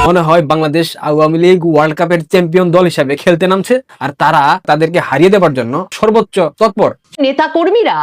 মনে হয় বাংলাদেশ আওয়ামী লীগ ওয়ার্ল্ড কাপের চ্যাম্পিয়ন দল হিসেবে খেলতে নামছে, আর তারা তাদেরকে হারিয়ে দেওয়ার জন্য সর্বোচ্চ তৎপর। নেতা কর্মীরা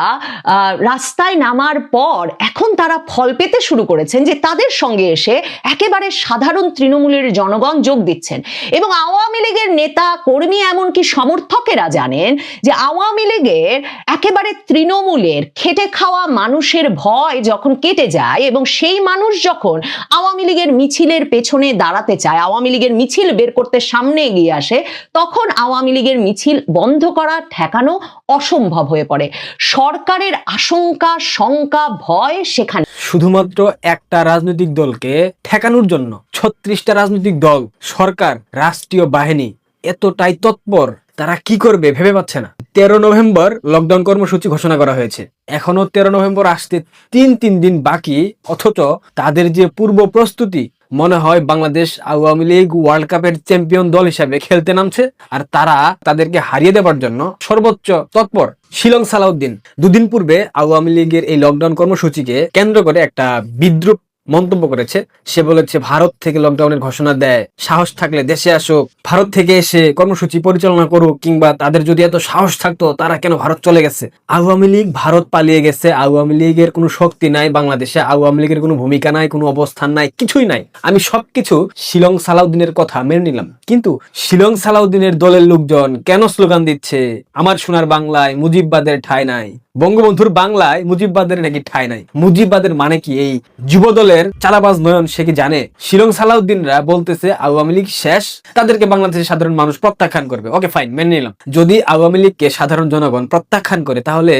রাস্তায় নামার পর এখন তারা ফল পেতে শুরু করেছেন যে তাদের সঙ্গে এসে একেবারে সাধারণ তৃণমূলের জনগণ যোগ দিচ্ছেন, এবং আওয়ামী লীগের নেতা কর্মী এমনকি সমর্থকেরা জানেন যে আওয়ামী লীগের একেবারে তৃণমূলের খেটে খাওয়া মানুষের ভয় যখন কেটে যায় এবং সেই মানুষ যখন আওয়ামী লীগের মিছিলের পেছনে দাঁড়াতে চায়, আওয়ামী লীগের মিছিল বের করতে সামনে এগিয়ে আসে, তখন আওয়ামী লীগের মিছিল বন্ধ করা ঠেকানো অসম্ভব হয়ে পড়ে। সরকারের আশঙ্কা, শঙ্কা, ভয় সেখানে। শুধুমাত্র একটা রাজনৈতিক দলকে ঠেকানোর জন্য 36টা রাজনৈতিক দল, সরকার, রাষ্ট্রীয় বাহিনী এতটাই তৎপর, তারা কি করবে ভেবে পাচ্ছে না। 13 নভেম্বর লকডাউন কর্মসূচি ঘোষণা করা হয়েছে, এখনো 13 নভেম্বর আসতে তিন দিন বাকি, অথচ তাদের যে পূর্ব প্রস্তুতি, মনে হয় বাংলাদেশ আওয়ামী লীগ ওয়ার্ল্ড কাপের চ্যাম্পিয়ন দল হিসেবে খেলতে নামছে, আর তারা তাদেরকে হারিয়ে দেওয়ার জন্য সর্বোচ্চ তৎপর। শিলং সালাউদ্দিন দুদিন পূর্বে আওয়ামী লীগের এই লকডাউন কর্মসূচিকে কেন্দ্র করে একটা বিদ্রুপ মন্তব্য করেছে। সে বলেছে ভারত থেকে লকডাউনের ঘোষণা দেয়, সাহস থাকলে দেশে আসুক, ভারত থেকে এসে কর্মসূচি পরিচালনা করুক, কিংবা তাদের যদি এত সাহস থাকতো তারা কেন ভারত চলে গেছে। আওয়ামী লীগ ভারত পালিয়ে গেছে, আওয়ামী লীগের কোনো শক্তি নাই বাংলাদেশে, আওয়ামী লীগের কোনো ভূমিকা নাই, কোনো অবস্থান নাই, কিছুই নাই। আমি সবকিছু শিলং সালাউদ্দিনের কথা মেনে নিলাম, কিন্তু শিলং সালাউদ্দিনের দলের লোকজন কেন স্লোগান দিচ্ছে আমার সোনার বাংলায় মুজিববাদের ঠাঁই নাই, বঙ্গবন্ধুর বাংলায় মুজিববাদের নাকি ঠাঁই নাই? মুজিববাদের মানে কি এই যুব দলের চালাবাজ নয়ন সে কি জানে? শিলং সালাউদ্দিনরা বলতেছে আওয়ামী লীগ শেষ, তাদেরকে বাংলাদেশের সাধারণ মানুষ প্রত্যাখ্যান করবে। ওকে ফাইন, মেনে নিলাম। যদি আওয়ামী লীগকে সাধারণ জনগণ প্রত্যাখ্যান করে, তাহলে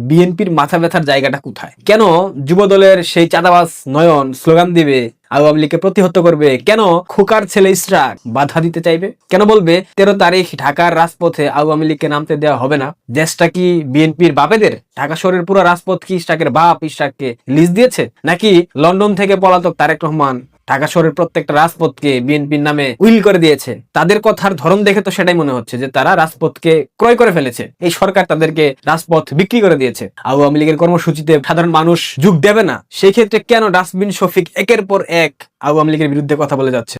বিএনপির মাথা ব্যথার জায়গাটা কোথায়? কেন যুব দলের সেই চাঁদাবাজ নয়ন স্লোগান দিবে আওয়ামী লীগকে প্রতিহত করবে? কেন খোকার ছেলে ইশরাক বাধা দিতে চাইবে? কেন বলবে 13 তারিখ ঢাকার রাজপথে আওয়ামী লীগকে নামতে দেওয়া হবে না? দেশটা কি বিএনপির বাপেদের? ঢাকা শহরের পুরো রাজপথ কি ইশরাকের বাপ ইশরাককে লিজ দিয়েছে, নাকি লন্ডন থেকে পলাতক তারেক রহমান ঢাকা শহরের প্রত্যেকটা রাজপথকে বিএনপির নামে উইল করে দিয়েছে? তাদের কথার ধরন দেখে তো সেটাই মনে হচ্ছে যে তারা রাজপথকে ক্রয় করে ফেলেছে, এই সরকার তাদেরকে রাজপথ বিক্রি করে দিয়েছে। আওয়ামী লীগের কর্মসূচিতে সাধারণ মানুষ যোগ দেবে না, সেই ক্ষেত্রে কেন ডাস্টবিন শফিক একের পর এক আওয়ামী লীগের বিরুদ্ধে কথা বলে যাচ্ছে?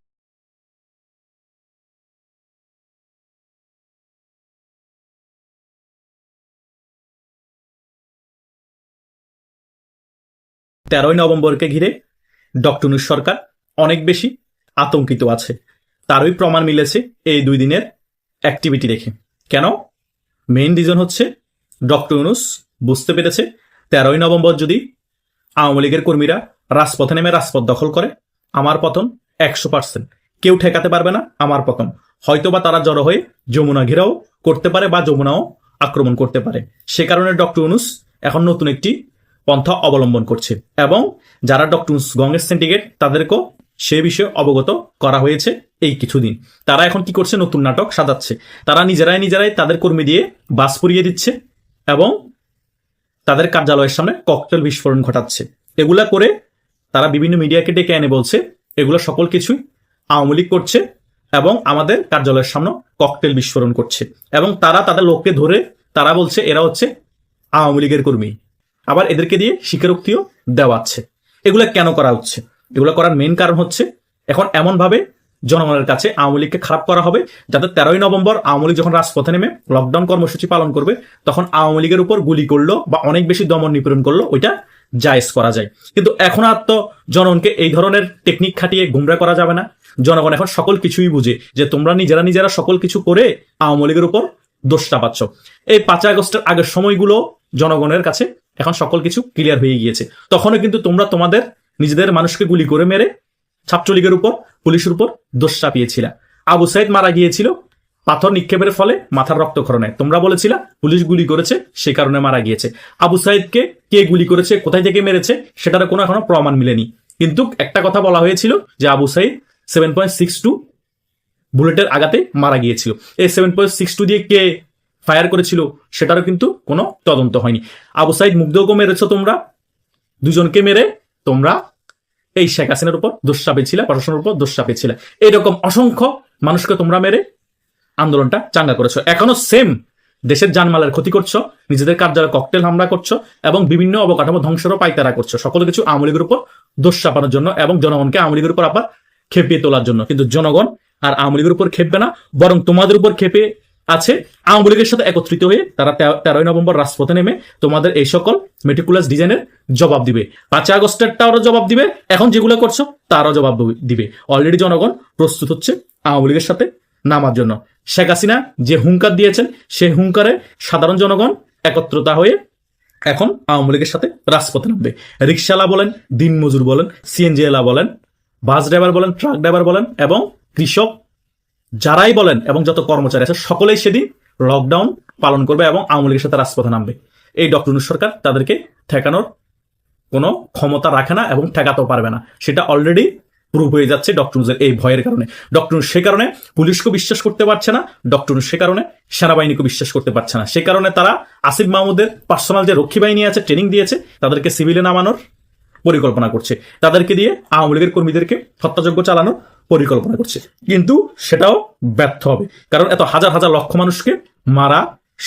তেরোই নভেম্বরকে ঘিরে ডক্টর ইউনূস সরকার অনেক বেশি আতঙ্কিত আছে, তারই প্রমাণ মিলেছে এই 2 দিনের অ্যাক্টিভিটি দেখে। কেন? মেইন রিজন হচ্ছে ডক্টর ইউনূস বুঝতে পেরেছে 13ই নভেম্বর যদি আওয়ামী লীগের কর্মীরা রাজপথে নেমে রাজপথ দখল করে, আমার পতন 100%, কেউ ঠেকাতে পারবে না আমার পতন। হয়তোবা তারা জড়ো হয়ে যমুনা ঘেরাও করতে পারে বা যমুনাও আক্রমণ করতে পারে। সে কারণে ডক্টর ইউনূস এখন নতুন একটি পন্থা অবলম্বন করছে, এবং যারা ডক্টর ইউনূস গঙ্গের সিন্ডিকেট তাদেরকেও সে বিষয়ে অবগত করা হয়েছে এই কিছুদিন। তারা এখন কি করছে? নতুন নাটক সাজাচ্ছে। তারা নিজেরাই তাদের কর্মী দিয়ে বাস পুড়িয়ে দিচ্ছে এবং তাদের কার্যালয়ের সামনে ককটেল বিস্ফোরণ ঘটাচ্ছে। এগুলা করে তারা বিভিন্ন মিডিয়াকে ডেকে এনে বলছে এগুলো সকল কিছুই আওয়ামী লীগ করছে এবং আমাদের কার্যালয়ের সামনে ককটেল বিস্ফোরণ করছে, এবং তারা তাদের লোককে ধরে তারা বলছে এরা হচ্ছে আওয়ামী লীগের কর্মী, আবার এদেরকে দিয়ে স্বীকারোক্তিও দেওয়াচ্ছে। এগুলা কেন করা হচ্ছে? এগুলো করার মেইন কারণ হচ্ছে এখন এমন ভাবে জনগণের কাছে আওয়ামী লীগকে খারাপ করা হবে যাতে 13ই নভেম্বর আওয়ামী লীগ যখন রাজপথে নেমে লকডাউন কর্মসূচি পালন করবে, তখন আওয়ামী লীগের উপর গুলি করলো বা অনেক বেশি দমন নিপীড়ন করলো ওইটা জায়েজ করা যায়। কিন্তু এখন আর তো জনগণকে এই ধরনের টেকনিক খাটিয়ে গুমরা করা যাবে না। জনগণ এখন সকল কিছুই বুঝে যে তোমরা নিজেরা সকল কিছু করে আওয়ামী লীগের উপর দোষটা পাচ্ছ। এই 5 আগস্টের আগের সময়গুলো জনগণের কাছে এখন সকল কিছু ক্লিয়ার হয়ে গিয়েছে। তখনও কিন্তু তোমরা তোমাদের নিজেদের মানুষকে গুলি করে মেরে ছাত্রলীগের উপর, পুলিশের উপর দোষ চাপিয়েছিল। আবু সাইদ মারা গিয়েছিল পাথর নিক্ষেপের ফলে মাথার রক্তক্ষরণে। তোমরা বলেছিলা পুলিশ গুলি করেছে, সে কারণে মারা গিয়েছে। আবু সাইদকে কে গুলি করেছে, কোথায় থেকে মেরেছে, সেটার কোনো এখনো প্রমাণ মিলেনি। কিন্তু একটা কথা বলা হয়েছিল যে আবু সাইদ 7.62 বুলেটের আঘাতে মারা গিয়েছিল। এই 7.62 দিয়ে কে ফায়ার করেছিল সেটারও কিন্তু কোনো তদন্ত হয়নি। আবু সাইদ মুগ্ধকে মেরেছ তোমরা, দুজনকে মেরে তোমরা এই শেখ হাসিনার উপর দোষ চাপিয়েছিল, প্রশাসনের উপর দোষ চাপিয়েছিল। এইরকম অসংখ্য মানুষকে তোমরা মেরে আন্দোলনটা চাঙ্গা করেছো। এখনো সেম দেশের জানমালের ক্ষতি করছো, নিজেদের কার্যালয়ে ককটেল হামলা করছো এবং বিভিন্ন অবকাঠামো ধ্বংসেরও পাইতারা করছো, সকল কিছু আওয়ামী লীগের উপর দোষ চাপানোর জন্য এবং জনগণকে আওয়ামী লীগের উপর আবার খেপিয়ে তোলার জন্য। কিন্তু জনগণ আর আওয়ামী লীগের উপর খেপবে না, বরং তোমাদের উপর খেপে আছে। আওয়ামী লীগের সাথে একত্রিত হয়ে তারা 13 নভেম্বর রাজপথে নেমে তোমাদের এই সকল মেটিকুলাস ডিজাইনের জবাব দিবে। 5 আগস্টেরটারও জবাব দিবে, এখন যেগুলো করছো তারও জবাব দিবে। অলরেডি জনগণ প্রস্তুত হচ্ছে আওয়ামী লীগের সাথে নামার জন্য। শেখ হাসিনা যে হুঙ্কার দিয়েছেন সেই হুঙ্কারে সাধারণ জনগণ একত্রতা হয়ে এখন আওয়ামী লীগের সাথে রাজপথে নামবে। রিক্সাওয়ালা বলেন, দিনমজুর বলেন, সিএনজিওয়ালা বলেন, বাস ড্রাইভার বলেন, ট্রাক ড্রাইভার বলেন এবং কৃষক যারাই বলেন এবং যত কর্মচারী আছে সকলেই সেদিন লকডাউন পালন করবে এবং আওয়ামী লীগের সাথে রাজপথে নামবে। এই ডক্টর ইউনূস সরকার তাদেরকে ঠেকানোর কোনো ক্ষমতা রাখে না এবং ঠেকাতেও পারবে না। সেটা অলরেডি প্রুভ হয়ে যাচ্ছে ডক্টর ইউনূসের এই ভয়ের কারণে। ডক্টর ইউনূস সে কারণে পুলিশকে বিশ্বাস করতে পারছে না, ডক্টর ইউনূস সে কারণে সেনাবাহিনীকে বিশ্বাস করতে পারছে না। সে কারণে তারা আসিফ মাহমুদের পার্সোনাল যে রক্ষী বাহিনী আছে, ট্রেনিং দিয়েছে, তাদেরকে সিভিলে নামানোর পরিকল্পনা করছে, তাদেরকে দিয়ে আওয়ামী লীগের কর্মীদেরকে হত্যাযজ্ঞ চালানোর পরিকল্পনা করছে। কিন্তু সেটাও ব্যর্থ হবে, কারণ এত হাজার হাজার লক্ষ মানুষকে মারা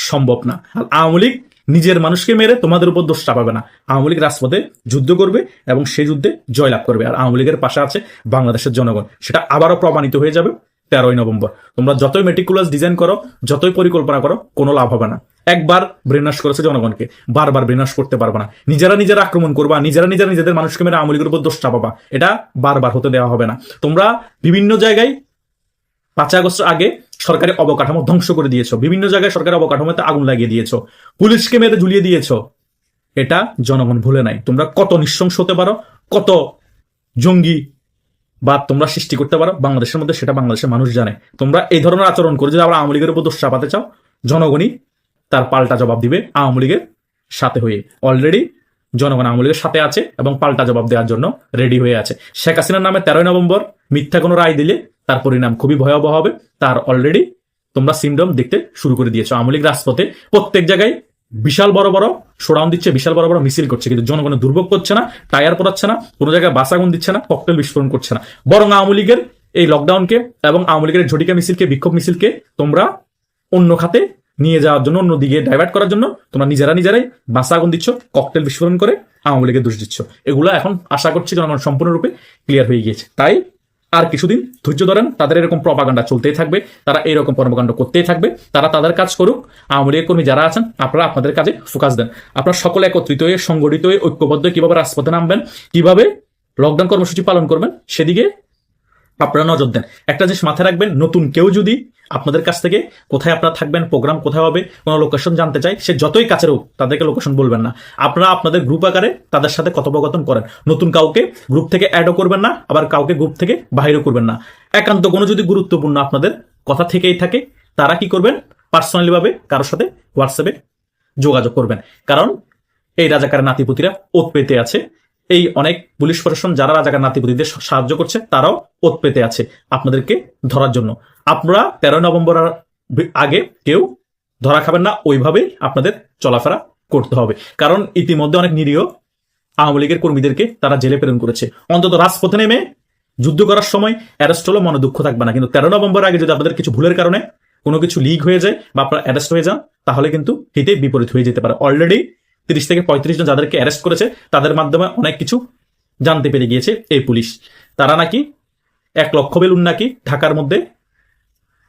সম্ভব না। আর আওয়ামী লীগ নিজের মানুষকে মেরে তোমাদের উপর দোষ চাপাবে না। আওয়ামী লীগ রাজপথে যুদ্ধ করবে এবং সেই যুদ্ধে জয়লাভ করবে। আর আওয়ামী লীগের পাশে আছে বাংলাদেশের জনগণ, সেটা আবারও প্রমাণিত হয়ে যাবে 13 নভেম্বর। তোমরা যতই মেটিকুলাস ডিজাইন করো, যতই পরিকল্পনা করো, কোনো লাভ হবে না। একবার ব্রেনওয়াশ করেছে জনগণকে, বারবার ব্রেনওয়াশ করতে পারবে না। নিজেরা আক্রমণ করবা, নিজেদের মানুষকে মেরে আওয়ামী লীগের উপর দোষ চাপাবা, এটা বারবার হতে দেওয়া হবে না। তোমরা বিভিন্ন জায়গায় 5 আগস্ট আগে সরকারি অবকাঠামো ধ্বংস করে দিয়েছো, বিভিন্ন জায়গায় সরকারি অবকাঠামোতে আগুন লাগিয়ে দিয়েছো, পুলিশকে মেরে ঝুলিয়ে দিয়েছো। এটা জনগণ ভুলে নাই। তোমরা কত নৃশংস হতে পারো, কত জঙ্গি বা তোমরা সৃষ্টি করতে পারো বাংলাদেশের মধ্যে, সেটা বাংলাদেশের মানুষ জানে। তোমরা এই ধরনের আচরণ করে যদি আবার আওয়ামী লীগের উপর দোষ চাপাতে চাও, জনগণই তার পাল্টা জবাব দিবে আওয়ামী লীগের সাথে হয়ে। অলরেডি জনগণ আওয়ামী লীগের সাথে আছে এবং পাল্টা জবাব দেওয়ার জন্য রেডি হয়ে আছে। শেখ হাসিনার নামে 13 নভেম্বর মিথ্যা কোনো রায় দিলে তার পরিণাম খুবই ভয়াবহ হবে। তার অলরেডি তোমরা সিমটম দেখতে শুরু করে দিয়েছো। আওয়ামী লীগ রাজপথে প্রত্যেক জায়গায় বিশাল বড় বড় শোডাউন দিচ্ছে, বিশাল বড় বড় মিছিল করছে, কিন্তু জনগণের দুর্ভোগ করছে না, টায়ার পড়াচ্ছে না, কোনো জায়গায় বাস আগুন দিচ্ছে না, ককটেল বিস্ফোরণ করছে না। বরং আওয়ামী লীগের এই লকডাউনকে এবং আওয়ামী লীগের ঝটিকা মিছিলকে, বিক্ষোভ মিছিলকে তোমরা অন্য খাতে নিয়ে যাওয়ার জন্য, অন্যদিকে ডাইভার্ট করার জন্য তোমরা নিজেরাই বাস আগুন দিচ্ছ, ককটেল বিস্ফোরণ করে আওয়ামী লীগের দোষ দিচ্ছ। এগুলো এখন আশা করছি জনগণ সম্পূর্ণরূপে ক্লিয়ার হয়ে গিয়েছে। তাই আর কিছুদিন ধৈর্য ধরেন, তাদের এরকম প্রপাগান্ডা চলতেই থাকবে, তারা এইরকম কর্মকাণ্ড করতেই থাকবে, তারা তাদের কাজ করুক। আওয়ামী লীগের কর্মী যারা আছেন, আপনারা আপনাদের কাজে ফোকাস দেন। আপনারা সকলে একত্রিত হয়ে, সংগঠিত হয়ে, ঐক্যবদ্ধ কিভাবে রাজপথে নামবেন, কিভাবে লকডাউন কর্মসূচি পালন করবেন, সেদিকে আপনারা নজর দেন। একটা জিনিস মাথায় রাখবেন, নতুন কেউ যদি আপনাদের কাছ থেকে কোথায় আপনারা থাকবেন, প্রোগ্রাম কোথায় হবে, কোনো লোকেশন জানতে চাই, সে যতই কাছের হোক, তাদেরকে লোকেশন বলবেন না। আপনারা আপনাদের গ্রুপ আকারে তাদের সাথে কথোপকথন করেন। নতুন কাউকে গ্রুপ থেকে অ্যাডও করবেন না, আবার কাউকে গ্রুপ থেকে বাহিরও করবেন না। একান্ত কোনো যদি গুরুত্বপূর্ণ আপনাদের কথা থেকেই থাকে, তারা কি করবেন, পার্সোনালি ভাবে কারোর সাথে হোয়াটসঅ্যাপে যোগাযোগ করবেন। কারণ এই রাজাকার নাতিপুতিরা ওত পেতে আছে। এই অনেক পুলিশ প্রশাসন যারা রাজাকার নাতিপুতিদের সাহায্য করছে, তারাও ওত পেতে আছে আপনাদেরকে ধরার জন্য। আপনারা 13 নভেম্বর আগে কেউ ধরা খাবেন না, ওইভাবেই আপনাদের চলাফেরা করতে হবে। কারণ ইতিমধ্যে অনেক নিরীহ আওয়ামী লীগের কর্মীদেরকে তারা জেলে প্রেরণ করেছে। অন্তত রাজপথে নেমে যুদ্ধ করার সময় অ্যারেস্ট হলো মনে দুঃখ থাকবে না, কিন্তু 13 নভেম্বর আগে যদি আপনাদের কিছু ভুলের কারণে কোনো কিছু লিক হয়ে যায় বা আপনারা অ্যারেস্ট হয়ে যান, তাহলে কিন্তু হিতে বিপরীত হয়ে যেতে পারে। অলরেডি 30 থেকে 35 জন যাদেরকে অ্যারেস্ট করেছে, তাদের মাধ্যমে অনেক কিছু জানতে পেরে গিয়েছে এই পুলিশ। তারা নাকি 1 লক্ষ বেলুন নাকি ঢাকার মধ্যে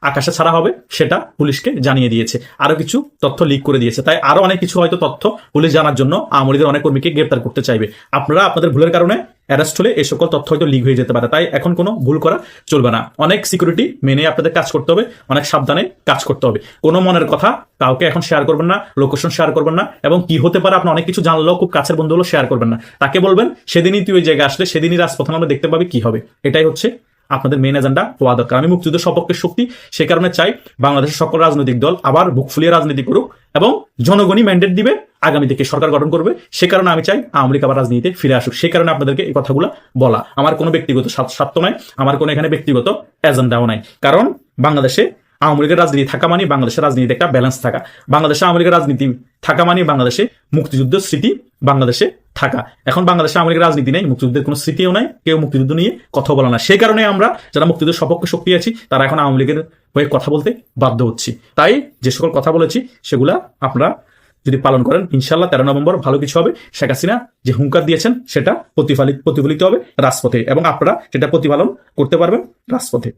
আকাশে ছাড়া হবে, সেটা পুলিশকে জানিয়ে দিয়েছে। আরো কিছু তথ্য লিক করে দিয়েছে। তাই আরো অনেক কিছু হয়তো তথ্য পুলিশ জানার জন্য আওয়ামী লীগের অনেক কর্মীকে গ্রেপ্তার করতে চাইবে। আপনারা আপনাদের ভুলের কারণে অ্যারেস্ট হলে এই সকল তথ্য হয়তো লিক হয়ে যেতে পারে। তাই এখন কোনো ভুল করা চলবে না। অনেক সিকিউরিটি মেনে আপনাদের কাজ করতে হবে, অনেক সাবধানে কাজ করতে হবে। কোনো মনের কথা কাউকে এখন শেয়ার করবেন না, লোকেশন শেয়ার করবেন না, এবং কি হতে পারে আপনি অনেক কিছু জানলেও খুব কাছের বন্ধু হলো শেয়ার করবেন না। তাকে বলবেন সেদিনই তুই ওই জায়গায় আসলে, সেদিনই রাজপথে আমরা দেখতে পাবি কি হবে। এটাই হচ্ছে আপনাদের মেন এজেন্ডা হওয়া দরকার। আমি মুক্তিযুদ্ধ সপক্ষের শক্তি, সে কারণে চাই বাংলাদেশের সকল রাজনৈতিক দল আবার বুক ফুলিয়ে রাজনীতি করুক এবং জনগণই ম্যান্ডেট দিবে আগামী থেকে সরকার গঠন করবে। সে কারণে আমি চাই আওয়ামী লীগ আবার রাজনীতিতে ফিরে আসুক। সে কারণে আপনাদেরকে এই কথাগুলো বলা। আমার কোনো ব্যক্তিগত স্বার্থ নাই, আমার কোনো এখানে ব্যক্তিগত এজেন্ডাও নাই। কারণ বাংলাদেশে আওয়ামী লীগের রাজনীতি থাকা মানে বাংলাদেশের রাজনীতিতে একটা ব্যালেন্স থাকা। বাংলাদেশে আওয়ামী লীগের রাজনীতি থাকা মানে বাংলাদেশে মুক্তিযুদ্ধের স্মৃতি বাংলাদেশে থাকা। এখন বাংলাদেশে আওয়ামী লীগের রাজনীতি নেই, মুক্তিযুদ্ধের কোনো স্মৃতিও নাই, কেউ মুক্তিযুদ্ধ নিয়ে কথা বলে না। সেই কারণে আমরা যারা মুক্তিযুদ্ধের সপক্ষে শক্তি আছি তারা এখন আওয়ামী লীগের হয়ে কথা বলতে বাধ্য হচ্ছি। তাই যে সকল কথা বলেছি সেগুলা আপনারা যদি পালন করেন, ইনশাল্লাহ 13 নভেম্বর ভালো কিছু হবে। শেখ হাসিনা যে হুঙ্কার দিয়েছেন সেটা প্রতিফলিত হবে রাজপথে, এবং আপনারা সেটা প্রতিপালন করতে পারবেন রাজপথে।